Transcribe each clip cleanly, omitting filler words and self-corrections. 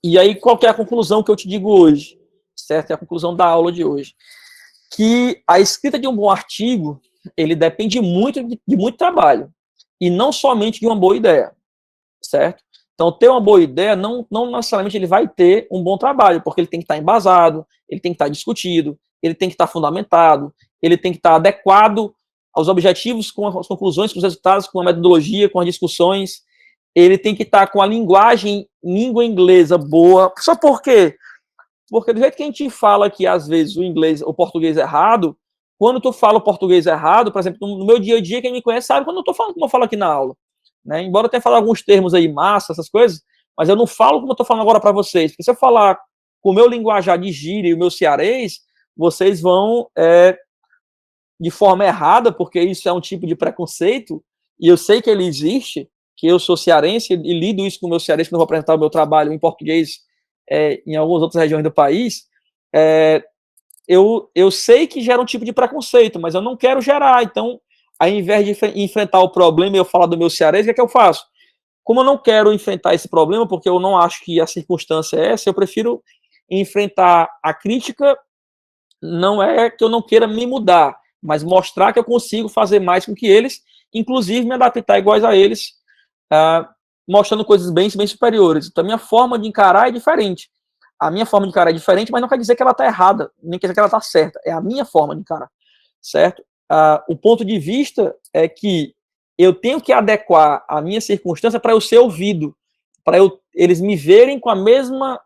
E aí, qual que é a conclusão que eu te digo hoje? Certo? É a conclusão da aula de hoje. Que a escrita de um bom artigo, ele depende muito de muito trabalho. E não somente de uma boa ideia. Certo? Então, ter uma boa ideia, não necessariamente ele vai ter um bom trabalho, porque ele tem que estar embasado, ele tem que estar discutido, ele tem que estar fundamentado, ele tem que estar adequado aos objetivos, com as conclusões, com os resultados, com a metodologia, com as discussões. Ele tem que estar com a linguagem, língua inglesa boa. Só por quê? Porque do jeito que a gente fala que, às vezes, o inglês, o português é errado, quando tu fala o português errado, por exemplo, no meu dia a dia, quem me conhece sabe quando eu estou falando como eu falo aqui na aula. Né? Embora eu tenha falado alguns termos aí, massa, essas coisas, mas eu não falo como eu estou falando agora para vocês. Porque se eu falar com o meu linguajar de gíria e o meu cearês, vocês vão, de forma errada, porque isso é um tipo de preconceito, e eu sei que ele existe, que eu sou cearense e lido isso com o meu cearense, quando eu vou apresentar o meu trabalho em português em algumas outras regiões do país, eu sei que gera um tipo de preconceito, mas eu não quero gerar. Então, ao invés de enfrentar o problema e eu falar do meu cearense, o que é que eu faço? Como eu não quero enfrentar esse problema, porque eu não acho que a circunstância é essa, eu prefiro enfrentar a crítica. Não é que eu não queira me mudar, mas mostrar que eu consigo fazer mais com que eles, inclusive me adaptar iguais a eles, mostrando coisas bem superiores. Então, a minha forma de encarar é diferente. A minha forma de encarar é diferente, mas não quer dizer que ela está errada, nem quer dizer que ela está certa. É a minha forma de encarar, certo? O ponto de vista é que eu tenho que adequar a minha circunstância para eu ser ouvido, para eles me verem com a mesma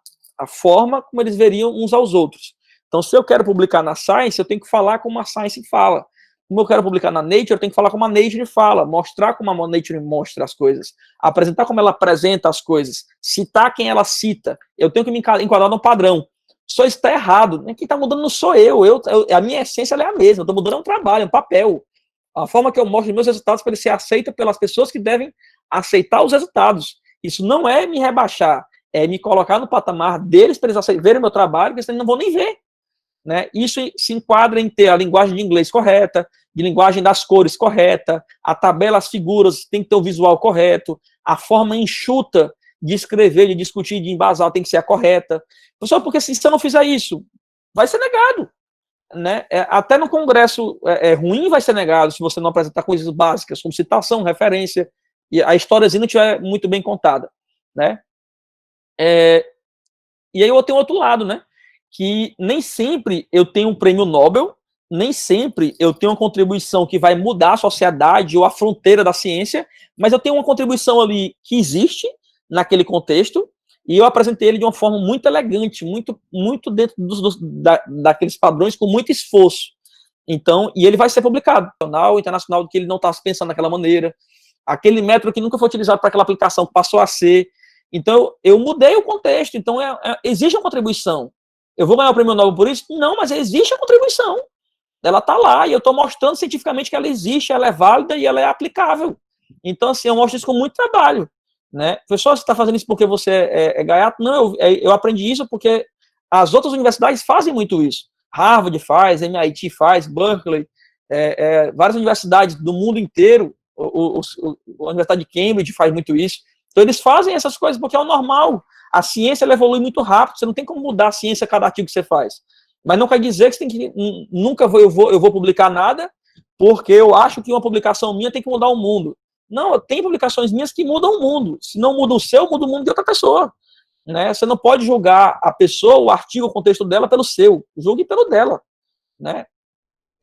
forma como eles veriam uns aos outros. Então, se eu quero publicar na Science, eu tenho que falar como a Science fala. Como eu quero publicar na Nature, eu tenho que falar como a Nature fala, mostrar como a Nature mostra as coisas, apresentar como ela apresenta as coisas, citar quem ela cita. Eu tenho que me enquadrar no padrão. Só isso está errado. Quem está mudando não sou a minha essência é a mesma. Eu estou mudando um trabalho, um papel. A forma que eu mostro os meus resultados para ele ser aceito pelas pessoas que devem aceitar os resultados. Isso não é me rebaixar, é me colocar no patamar deles para eles verem o meu trabalho, porque eles não vão nem ver. Né? Isso se enquadra em ter a linguagem de inglês correta, de linguagem das cores correta, a tabela, as figuras tem que ter o visual correto, a forma enxuta de escrever, de discutir, de embasar tem que ser a correta. Só porque se eu não fizer isso, vai ser negado. Né? Até no congresso ruim vai ser negado se você não apresentar coisas básicas, como citação, referência, e a historiazinha não estiver muito bem contada. Né? E aí eu tenho outro lado, né? Que nem sempre eu tenho um prêmio Nobel, nem sempre eu tenho uma contribuição que vai mudar a sociedade ou a fronteira da ciência, mas eu tenho uma contribuição ali que existe naquele contexto, e eu apresentei ele de uma forma muito elegante, muito dentro daqueles padrões, com muito esforço. Então, e ele vai ser publicado, nacional, internacional, que ele não está pensando daquela maneira, aquele método que nunca foi utilizado para aquela aplicação passou a ser. Então, eu mudei o contexto, então existe uma contribuição. Eu vou ganhar o prêmio Nobel por isso? Não, mas existe a contribuição. Ela está lá, e eu estou mostrando cientificamente que ela existe, ela é válida e ela é aplicável. Então, assim, eu mostro isso com muito trabalho. Né? Pessoal, você está fazendo isso porque você é gaiato? Não, eu aprendi isso porque as outras universidades fazem muito isso. Harvard faz, MIT faz, Berkeley, várias universidades do mundo inteiro, a Universidade de Cambridge faz muito isso. Então, eles fazem essas coisas porque é o normal. A ciência ela evolui muito rápido, você não tem como mudar a ciência a cada artigo que você faz. Mas não quer dizer que você tem que. Nunca eu vou publicar nada, porque eu acho que uma publicação minha tem que mudar o mundo. Não, tem publicações minhas que mudam o mundo. Se não muda o seu, muda o mundo de outra pessoa. Né? Você não pode julgar a pessoa, o artigo, o contexto dela pelo seu. Julgue pelo dela. Né?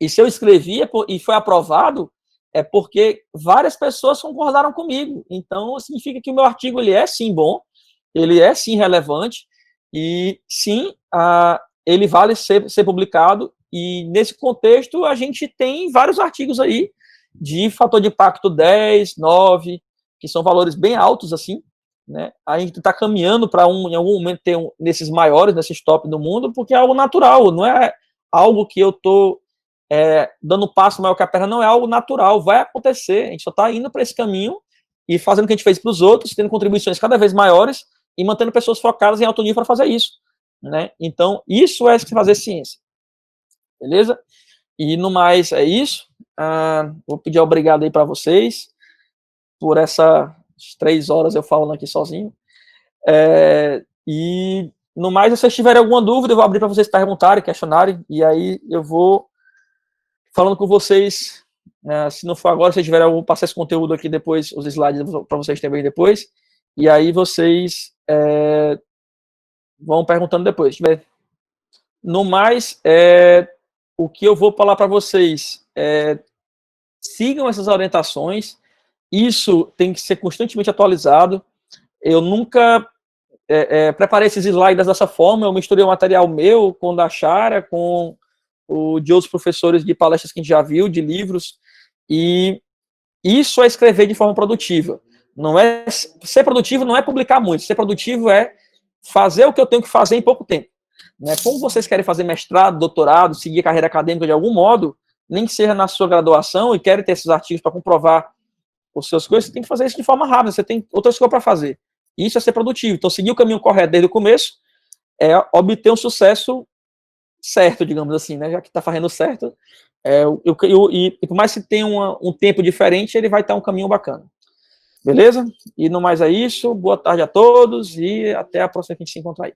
E se eu escrevi e foi aprovado, é porque várias pessoas concordaram comigo. Então, significa que o meu artigo ele é sim bom, ele é sim relevante, e sim, ele vale ser publicado. E nesse contexto, a gente tem vários artigos aí de fator de impacto 10, 9, que são valores bem altos, assim. Né? A gente está caminhando para em algum momento ter nesses maiores, nesses top do mundo, porque é algo natural, não é algo que eu estou dando um passo maior que a perna, não é algo natural, vai acontecer, a gente só está indo para esse caminho e fazendo o que a gente fez para os outros, tendo contribuições cada vez maiores e mantendo pessoas focadas em alto nível para fazer isso. Né? Então, isso é fazer ciência. Beleza? E no mais, é isso. Vou pedir obrigado aí para vocês por essas 3 horas eu falando aqui sozinho. E, no mais, se vocês tiverem alguma dúvida, eu vou abrir para vocês perguntarem, questionarem, e aí eu vou falando com vocês, né, se não for agora, se tiver algum, passar esse conteúdo aqui depois, os slides para vocês também depois, e aí vocês vão perguntando depois. No mais, o que eu vou falar para vocês sigam essas orientações, isso tem que ser constantemente atualizado. Eu nunca preparei esses slides dessa forma, eu misturei o material meu com o da Chara, com o de outros professores de palestras que a gente já viu, de livros, e isso é escrever de forma produtiva. Não é ser produtivo não é publicar muito, ser produtivo é fazer o que eu tenho que fazer em pouco tempo. Né? Como vocês querem fazer mestrado, doutorado, seguir carreira acadêmica de algum modo, nem que seja na sua graduação e querem ter esses artigos para comprovar as suas coisas, você tem que fazer isso de forma rápida, você tem outras coisas para fazer. Isso é ser produtivo. Então, seguir o caminho correto desde o começo é obter um sucesso certo, digamos assim, né? Já que está fazendo certo. E por mais que tenha um tempo diferente, ele vai estar um caminho bacana. Beleza? E no mais é isso. Boa tarde a todos e até a próxima que a gente se encontrar aí.